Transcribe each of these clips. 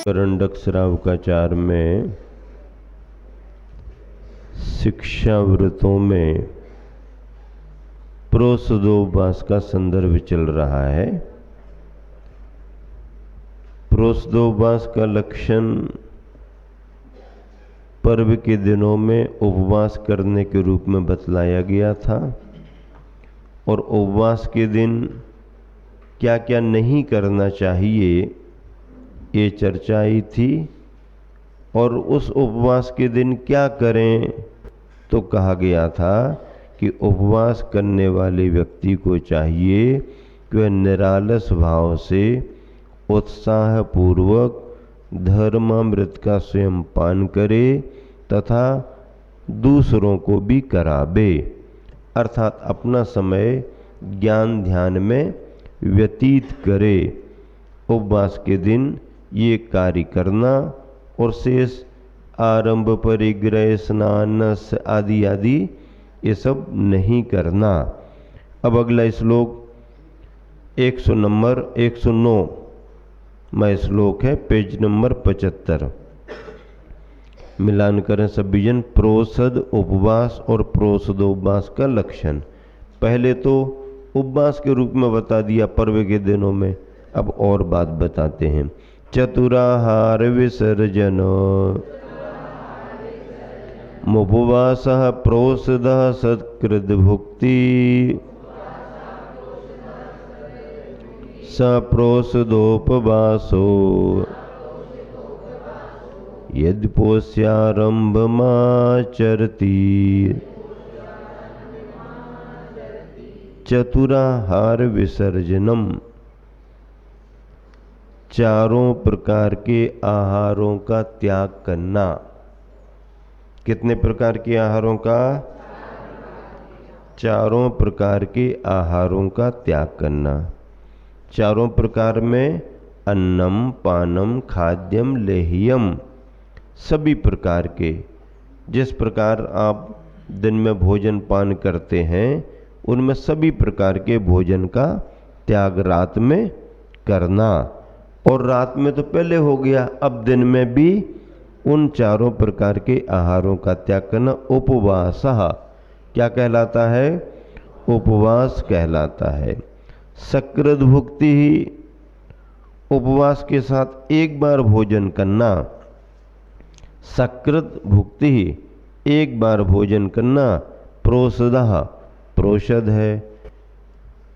करंडक श्रावकाचार में शिक्षा व्रतों में प्रोसदोपास का संदर्भ चल रहा है। प्रोसदोपास का लक्षण पर्व के दिनों में उपवास करने के रूप में बतलाया गया था और उपवास के दिन क्या क्या नहीं करना चाहिए ये चर्चा आई थी। और उस उपवास के दिन क्या करें तो कहा गया था कि उपवास करने वाले व्यक्ति को चाहिए कि वह निरालस भाव से उत्साहपूर्वक धर्मामृत का स्वयं पान करे तथा दूसरों को भी करावे, अर्थात अपना समय ज्ञान ध्यान में व्यतीत करे। उपवास के दिन ये कार्य करना और शेष आरंभ परिग्रह स्नान आदि आदि ये सब नहीं करना। अब अगला श्लोक 109 में श्लोक है, पेज नंबर 75। मिलान करें सभी जन। प्रोसद उपवास और प्रोसदोपवास का लक्षण पहले तो उपवास के रूप में बता दिया पर्व के दिनों में, अब और बात बताते हैं। चतुराहार विसर्जन मुपवास प्रोसद सत्कृत भुक्ति स प्रोसदोपवासो यदि पोष्यारंभमाचरति। चतुराहार विसर्जनम, चारों प्रकार के आहारों का त्याग करना। कितने प्रकार के आहारों का? चारों प्रकार के आहारों का त्याग करना। चारों प्रकार में अन्नम पानम खाद्यम लेह्यम, सभी प्रकार के जिस प्रकार आप दिन में भोजन पान करते हैं उनमें सभी प्रकार के भोजन का त्याग रात में करना। और रात में तो पहले हो गया, अब दिन में भी उन चारों प्रकार के आहारों का त्याग करना। उपवास क्या कहलाता है? उपवास कहलाता है। सकृत भुक्ति ही, उपवास के साथ एक बार भोजन करना। सकृत भुक्ति ही, एक बार भोजन करना। प्रोसदः, प्रोषद है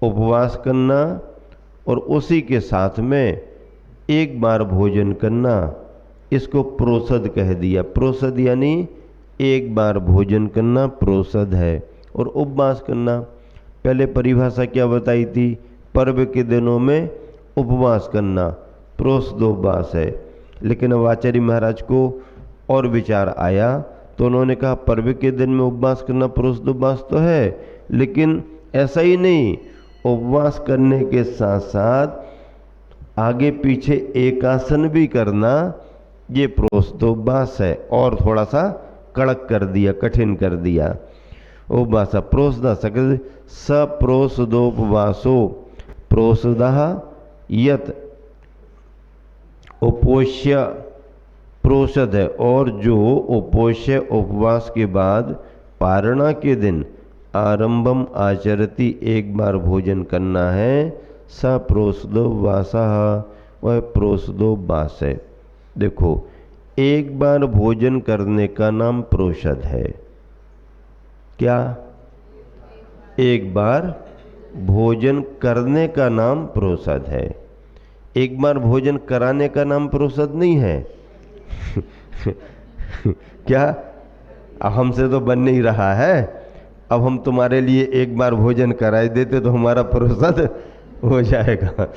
उपवास करना और उसी के साथ में एक बार भोजन करना, इसको प्रोसद कह दिया। प्रोसद यानी एक बार भोजन करना प्रोसद है। और उपवास करना, पहले परिभाषा क्या बताई थी? पर्व के दिनों में उपवास करना प्रोसदोपवास है। लेकिन अब आचार्य महाराज को और विचार आया तो उन्होंने कहा पर्व के दिन में उपवास करना प्रोसदोपवास तो है, लेकिन ऐसा ही नहीं, उपवास करने के साथ साथ आगे पीछे एकासन भी करना, ये प्रोसदोपवास है। और थोड़ा सा कड़क कर दिया, कठिन कर दिया। उपवास प्रोसद सकल सप्रोसदोपवासो प्रोसदः यत उपोष्य प्रोषद है। और जो उपोष्य उपवास के बाद पारणा के दिन आरंभम आचरति, एक बार भोजन करना है, स प्रोसदोपवासः, वह प्रोसदोपवास है। देखो, एक बार भोजन करने का नाम प्रोषद है। क्या? एक बार भोजन करने का नाम प्रोषद है। एक बार भोजन कराने का नाम प्रोषद नहीं है। क्या? अब हमसे तो बन नहीं रहा है। अब हम तुम्हारे लिए एक बार भोजन कराए देते तो हमारा प्रोषद हो जाएगा।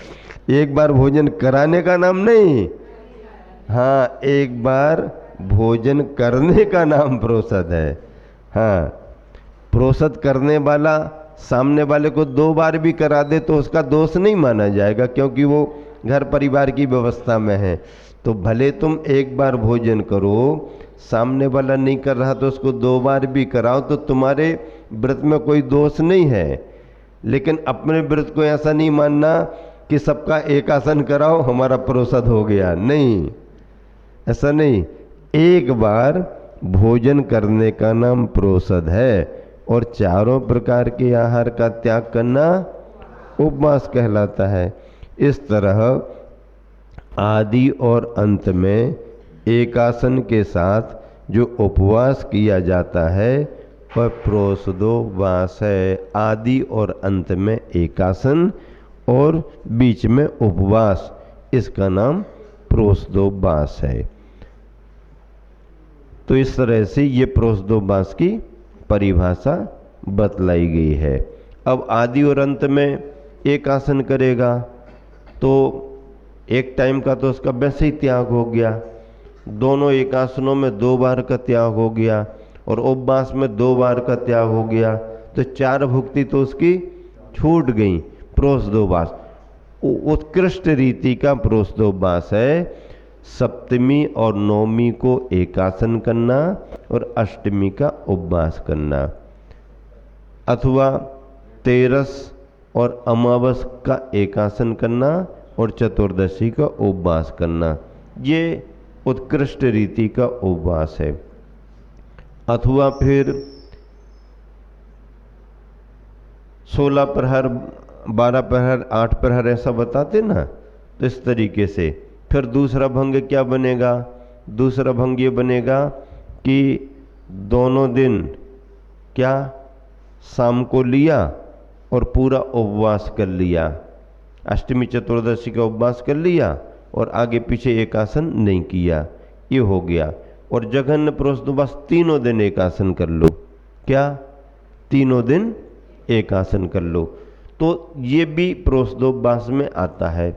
एक बार भोजन कराने का नाम नहीं, हाँ, एक बार भोजन करने का नाम प्रोषद है। हाँ, प्रोषद करने वाला सामने वाले को 2 बार भी करा दे तो उसका दोष नहीं माना जाएगा, क्योंकि वो घर परिवार की व्यवस्था में है। तो भले तुम एक बार भोजन करो, सामने वाला नहीं कर रहा तो उसको 2 बार भी कराओ, तो तुम्हारे व्रत में कोई दोष नहीं है। लेकिन अपने व्रत को ऐसा नहीं मानना कि सबका एक आसन कराओ हमारा प्रोषद हो गया, नहीं, ऐसा नहीं, एक बार भोजन करने का नाम प्रोषद है, और चारों प्रकार के आहार का त्याग करना उपवास कहलाता है। इस तरह आदि और अंत में एकासन के साथ जो उपवास किया जाता है वह प्रोषदोपवास है। आदि और अंत में एकासन और बीच में उपवास, इसका नाम प्रोषदोपवास है। तो इस तरह से ये प्रोषदोपवास की परिभाषा बतलाई गई है। अब आदि और अंत में एक आसन करेगा तो एक टाइम का तो उसका वैसे ही त्याग हो गया, दोनों एक आसनों में 2 बार का त्याग हो गया, और उपवास में 2 बार का त्याग हो गया, तो 4 भुक्ति तो उसकी छूट गई। प्रोषदोपवास उत्कृष्ट रीति का प्रोषदोपवास है। सप्तमी और नवमी को एकासन करना और अष्टमी का उपवास करना, अथवा तेरस और अमावस का एकासन करना और चतुर्दशी का उपवास करना, ये उत्कृष्ट रीति का उपवास है। अथवा फिर 16 प्रहर, 12 प्रहर, 8 प्रहर ऐसा बताते ना, तो इस तरीके से फिर दूसरा भंग क्या बनेगा? दूसरा भंग ये बनेगा कि दोनों दिन क्या शाम को लिया और पूरा उपवास कर लिया, अष्टमी चतुर्दशी का उपवास कर लिया और आगे पीछे एक आसन नहीं किया, ये हो गया। और जघन्य प्रोषदोपवास तीनों दिन एक आसन कर लो, क्या तीनों दिन एक आसन कर लो, तो ये भी प्रोषदोपवास में आता है।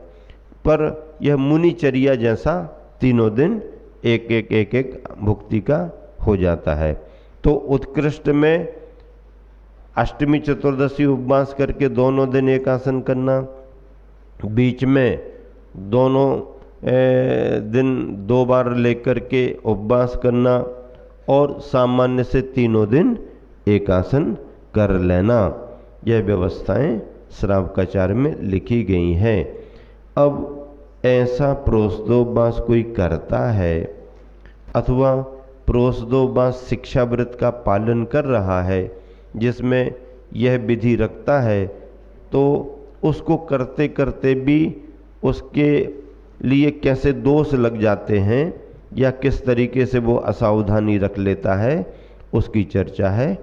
पर यह मुनिचर्या जैसा तीनों दिन एक एक भुक्ति का हो जाता है। तो उत्कृष्ट में अष्टमी चतुर्दशी उपवास करके दोनों दिन एक आसन करना, बीच में दोनों दिन 2 बार लेकर के उपवास करना, और सामान्य से तीनों दिन एक आसन कर लेना, यह व्यवस्थाएं श्रावकाचार में लिखी गई हैं। अब ऐसा प्रोषदोपवास कोई करता है अथवा प्रोषदोपवास शिक्षाव्रत का पालन कर रहा है जिसमें यह विधि रखता है, तो उसको करते करते भी उसके लिए कैसे दोष लग जाते हैं या किस तरीके से वो असावधानी रख लेता है, उसकी चर्चा है।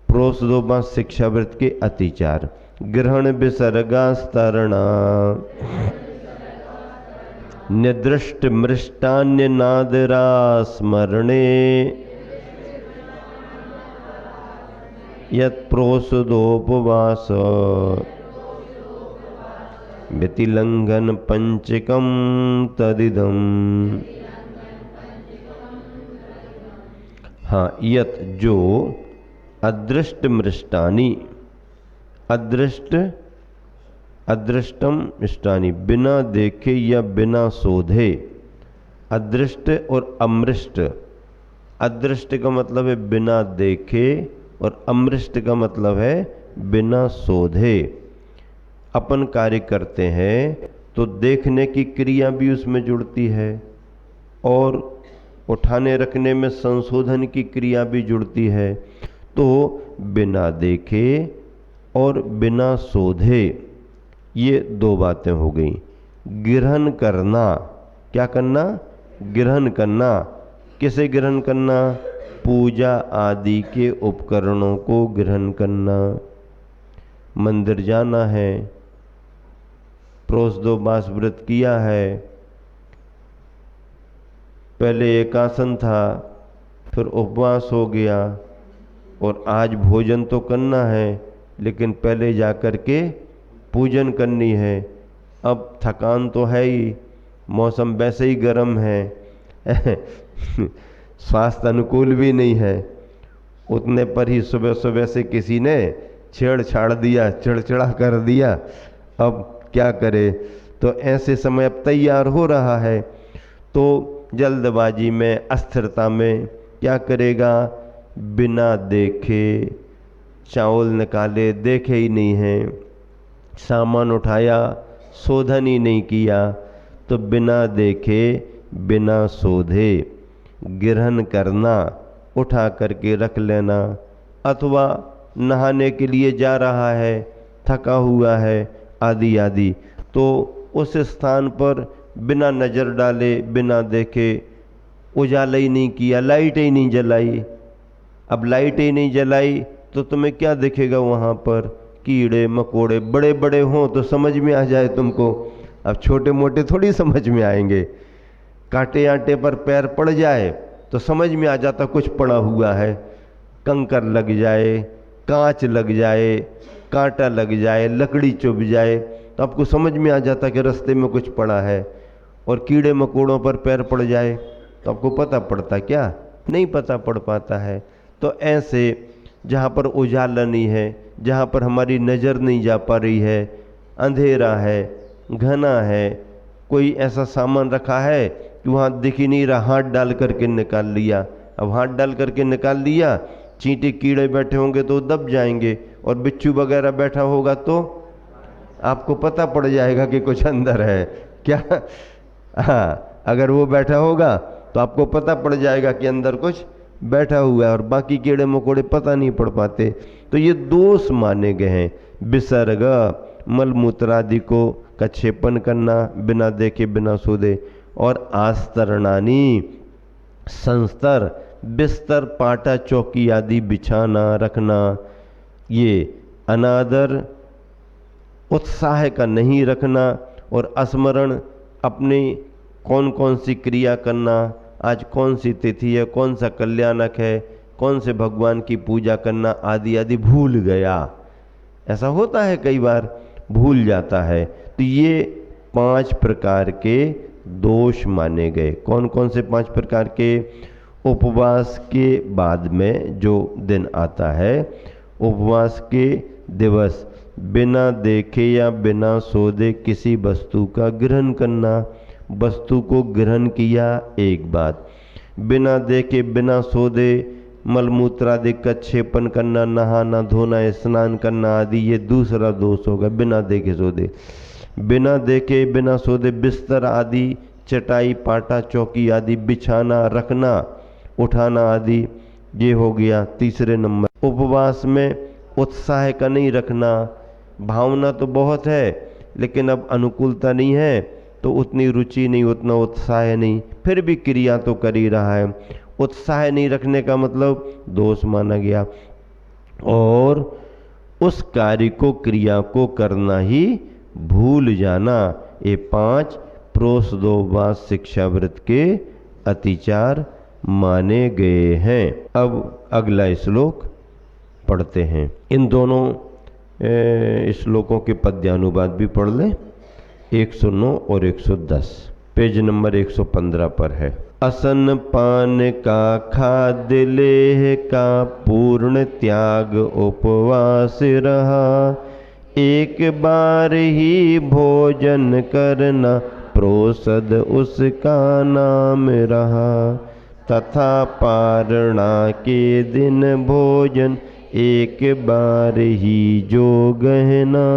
प्रोषदोपवास शिक्षाव्रत के अतिचार। ग्रहण विसर्गास्तरणा निदृष्ट मृष्टान्य नादरा स्मरणे यत् प्रोषदोपवास व्यतिलंघन पंचकम तदिदम। हाँ, यत् जो अदृष्ट मृष्टानी, अदृष्टम मिष्टानी, बिना देखे या बिना शोधे, अदृष्ट और अमृष्ट। अदृष्ट का मतलब है बिना देखे और अमृष्ट का मतलब है बिना शोधे। अपन कार्य करते हैं तो देखने की क्रिया भी उसमें जुड़ती है और उठाने रखने में संशोधन की क्रिया भी जुड़ती है। तो बिना देखे और बिना शोधे, ये 2 बातें हो गई। ग्रहण करना, क्या करना? ग्रहण करना। किसे ग्रहण करना? पूजा आदि के उपकरणों को ग्रहण करना। मंदिर जाना है, प्रोषदोपवास व्रत किया है, पहले एकासन था फिर उपवास हो गया और आज भोजन तो करना है लेकिन पहले जाकर के पूजन करनी है। अब थकान तो है ही, मौसम वैसे ही गर्म है स्वास्थ्य अनुकूल भी नहीं है, उतने पर ही सुबह सुबह से किसी ने छेड़छाड़ दिया, चिड़चिड़ा कर दिया, अब क्या करे। तो ऐसे समय अब तैयार हो रहा है तो जल्दबाजी में, अस्थिरता में क्या करेगा? बिना देखे चावल निकाले, देखे ही नहीं है, सामान उठाया, शोधन ही नहीं किया, तो बिना देखे बिना सोधे, ग्रहण करना, उठा करके रख लेना, अथवा नहाने के लिए जा रहा है, थका हुआ है, आदि आदि, तो उस स्थान पर बिना नज़र डाले, बिना देखे, उजाला ही नहीं किया, लाइट ही नहीं जलाई। अब लाइट ही नहीं जलाई तो तुम्हें क्या दिखेगा वहाँ पर? कीड़े मकोड़े, बड़े बड़े हों तो समझ में आ जाए तुमको, अब छोटे मोटे थोड़ी समझ में आएंगे। कांटे आटे पर पैर पड़ जाए तो समझ में आ जाता कुछ पड़ा हुआ है, कंकर लग जाए, कांच लग जाए, कांटा लग जाए, लकड़ी चुभ जाए तो आपको समझ में आ जाता कि रास्ते में कुछ पड़ा है। और कीड़े मकोड़ों पर पैर पड़ जाए तो आपको पता पड़ता क्या? नहीं पता पड़ पाता है। तो ऐसे जहाँ पर उजाला नहीं है, जहाँ पर हमारी नज़र नहीं जा पा रही है, अंधेरा है, घना है, कोई ऐसा सामान रखा है कि वहाँ दिख ही नहीं रहा, हाथ डाल करके निकाल लिया। अब हाथ डाल करके निकाल लिया, चींटे कीड़े बैठे होंगे तो दब जाएंगे, और बिच्छू वगैरह बैठा होगा तो आपको पता पड़ जाएगा कि कुछ अंदर है क्या। हाँ, अगर वो बैठा होगा तो आपको पता पड़ जाएगा कि अंदर कुछ बैठा हुआ है, और बाकी कीड़े मकोड़े पता नहीं पड़ पाते। तो ये दोष माने गए हैं। विसर्ग, मलमूत्रादि को का क्षेपण करना बिना देखे बिना सोधे, और आस्तरणानी, संस्तर, बिस्तर, पाटा, चौकी आदि बिछाना रखना, ये अनादर, उत्साह का नहीं रखना, और स्मरण, अपनी कौन कौन सी क्रिया करना, आज कौन सी तिथि है, कौन सा कल्याणक है, कौन से भगवान की पूजा करना, आदि आदि भूल गया। ऐसा होता है, कई बार भूल जाता है। तो ये 5 प्रकार के दोष माने गए। कौन कौन से 5 प्रकार के? उपवास के बाद में जो दिन आता है, उपवास के दिवस बिना देखे या बिना सोधे किसी वस्तु का ग्रहण करना, वस्तु को ग्रहण किया एक बात, बिना देखे बिना सोधे मलमूत्रादि का क्षेपण करना, नहाना धोना, स्नान करना आदि, ये दूसरा दोष होगा। बिना देखे सोधे, बिना देखे बिना सोधे बिस्तर आदि, चटाई, पाटा, चौकी आदि बिछाना, रखना, उठाना आदि, ये हो गया तीसरे नंबर। उपवास में उत्साह का नहीं रखना, भावना तो बहुत है लेकिन अब अनुकूलता नहीं है तो उतनी रुचि नहीं, उतना उत्साह नहीं, फिर भी क्रिया तो कर ही रहा है। उत्साह नहीं रखने का मतलब दोष माना गया, और उस कार्य को, क्रिया को करना ही भूल जाना। ये 5 प्रोषदोपवास शिक्षावृत्त के अतिचार माने गए हैं। अब अगला श्लोक पढ़ते हैं। इन दोनों श्लोकों के पद्यानुवाद भी पढ़ लें। 109 और 110 पेज नंबर 115 पर है। असन पान का खाद्य लेह का पूर्ण त्याग उपवास रहा, एक बार ही भोजन करना प्रोसद उसका नाम रहा, तथा पारणा के दिन भोजन एक बार ही जो गहना,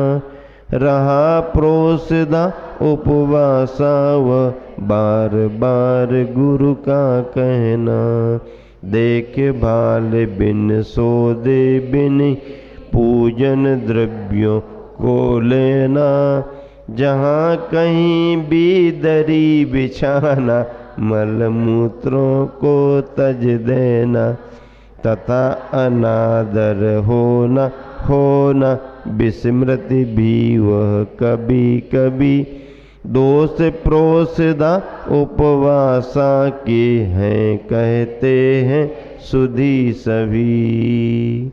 रहा प्रोसदा उपवासा व बार बार गुरु का कहना, देख भाल बिन सोदे बिन पूजन द्रव्यों को लेना, जहाँ कहीं भी दरी बिछाना मलमूत्रों को तज देना, तथा अनादर होना विस्मृति भी वह कभी कभी, दोष प्रोसदा उपवासा के हैं कहते हैं सुधी सभी।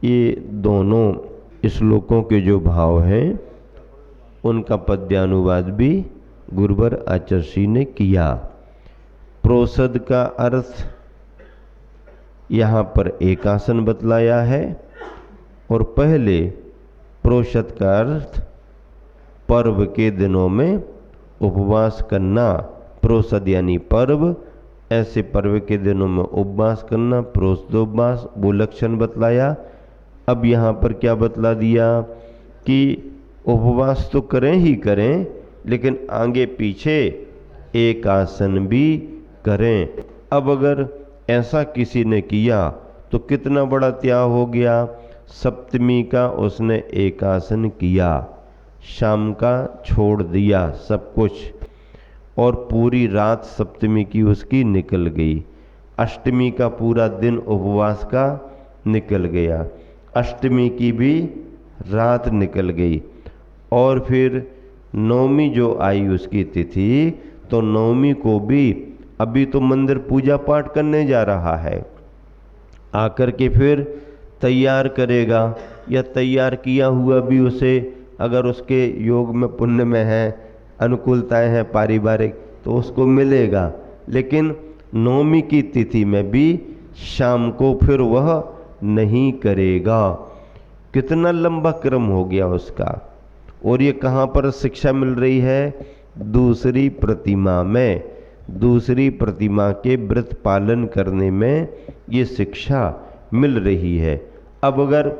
ये दोनों श्लोकों के जो भाव हैं उनका पद्यानुवाद भी गुरुवर आचार्य ने किया। प्रोसद का अर्थ यहाँ पर एक आसन बतलाया है, और पहले प्रोषद का अर्थ पर्व के दिनों में उपवास करना। प्रोषद यानी पर्व, ऐसे पर्व के दिनों में उपवास करना, प्रोषदोपवास, वो लक्षण बतलाया। अब यहाँ पर क्या बतला दिया कि उपवास तो करें ही करें, लेकिन आगे पीछे एक आसन भी करें। अब अगर ऐसा किसी ने किया तो कितना बड़ा त्याग हो गया। सप्तमी का उसने एक आसन किया, शाम का छोड़ दिया सब कुछ, और पूरी रात सप्तमी की उसकी निकल गई। अष्टमी का पूरा दिन उपवास का निकल गया, अष्टमी की भी रात निकल गई। और फिर नवमी जो आई उसकी तिथि, तो नवमी को भी अभी तो मंदिर पूजा पाठ करने जा रहा है, आकर के फिर तैयार करेगा, या तैयार किया हुआ भी उसे अगर उसके योग में पुण्य में है, अनुकूलताएं हैं पारिवारिक, तो उसको मिलेगा। लेकिन नवमी की तिथि में भी शाम को फिर वह नहीं करेगा। कितना लंबा क्रम हो गया उसका। और ये कहाँ पर शिक्षा मिल रही है? दूसरी प्रतिमा में, दूसरी प्रतिमा के व्रत पालन करने में ये शिक्षा मिल रही है। अब अगर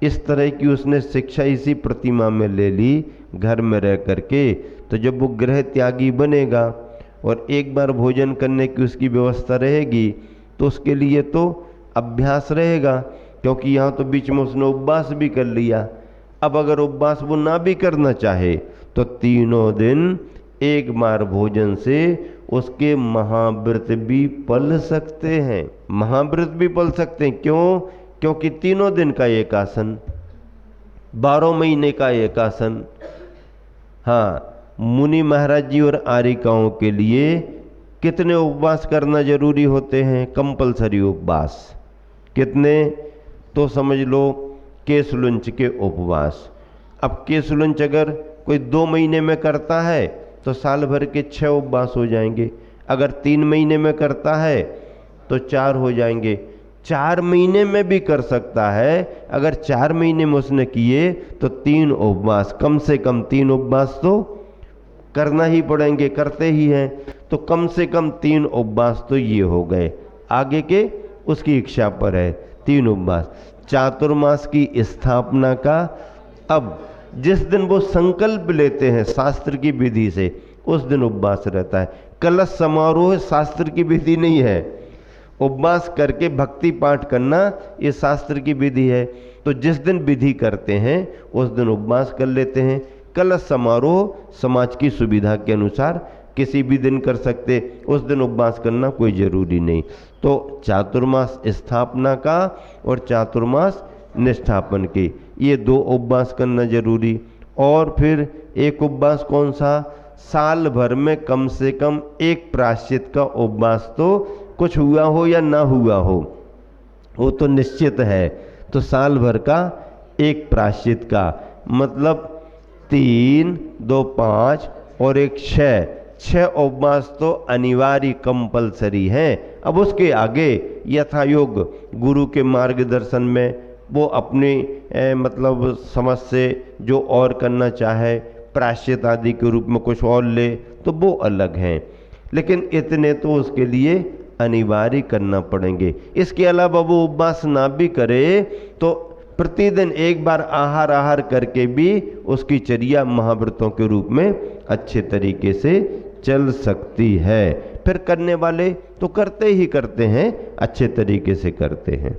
इस तरह की उसने शिक्षा इसी प्रतिमा में ले ली घर में रह करके, तो जब वो गृह त्यागी बनेगा और एक बार भोजन करने की उसकी व्यवस्था रहेगी, तो उसके लिए तो अभ्यास रहेगा, क्योंकि यहाँ तो बीच में उसने उपवास भी कर लिया। अब अगर उपवास वो ना भी करना चाहे तो तीनों दिन एक बार भोजन से उसके महाव्रत भी पल सकते हैं, महाव्रत भी पल सकते हैं। क्यों? क्योंकि तीनों दिन का एक आसन, 12 महीने का एक आसन। हाँ, मुनि महाराज जी और आर्यिकाओं के लिए कितने उपवास करना जरूरी होते हैं? कंपलसरी उपवास। कितने? तो समझ लो केसलुंच के उपवास। अब केसलुंच अगर कोई 2 महीने में करता है तो साल भर के 6 उपवास हो जाएंगे। अगर 3 महीने में करता है तो 4 हो जाएंगे। 4 महीने में भी कर सकता है। अगर 4 महीने में उसने किए तो 3 उपवास, कम से कम 3 उपवास तो करना ही पड़ेंगे, करते ही हैं। तो कम से कम 3 उपवास तो ये हो गए। आगे के उसकी इच्छा पर है 3 उपवास। चातुर्मास की स्थापना का, अब जिस दिन वो संकल्प लेते हैं शास्त्र की विधि से, उस दिन उपवास रहता है। कलश समारोह शास्त्र की विधि नहीं है। उपवास करके भक्ति पाठ करना ये शास्त्र की विधि है। तो जिस दिन विधि करते हैं उस दिन उपवास कर लेते हैं। कलश समारोह समाज की सुविधा के अनुसार किसी भी दिन कर सकते, उस दिन उपवास करना कोई जरूरी नहीं। तो चातुर्मास स्थापना का और चातुर्मास निष्ठापन के, ये 2 उपवास करना जरूरी। और फिर एक उपवास कौन सा? साल भर में कम से कम एक प्रायश्चित का उपवास तो कुछ हुआ हो या ना हुआ हो, वो तो निश्चित है। तो साल भर का एक प्रायश्चित का मतलब 3, 2, 5 और 1, 6 उपवास तो अनिवार्य कंपलसरी हैं। अब उसके आगे यथा योग गुरु के मार्गदर्शन में वो अपनी मतलब समझ से जो और करना चाहे, प्रायश्चित आदि के रूप में कुछ और ले, तो वो अलग हैं। लेकिन इतने तो उसके लिए अनिवार्य करना पड़ेंगे। इसके अलावा वो उपवास ना भी करे तो प्रतिदिन एक बार आहार करके भी उसकी चर्या महाव्रतों के रूप में अच्छे तरीके से चल सकती है। फिर करने वाले तो करते ही करते हैं, अच्छे तरीके से करते हैं।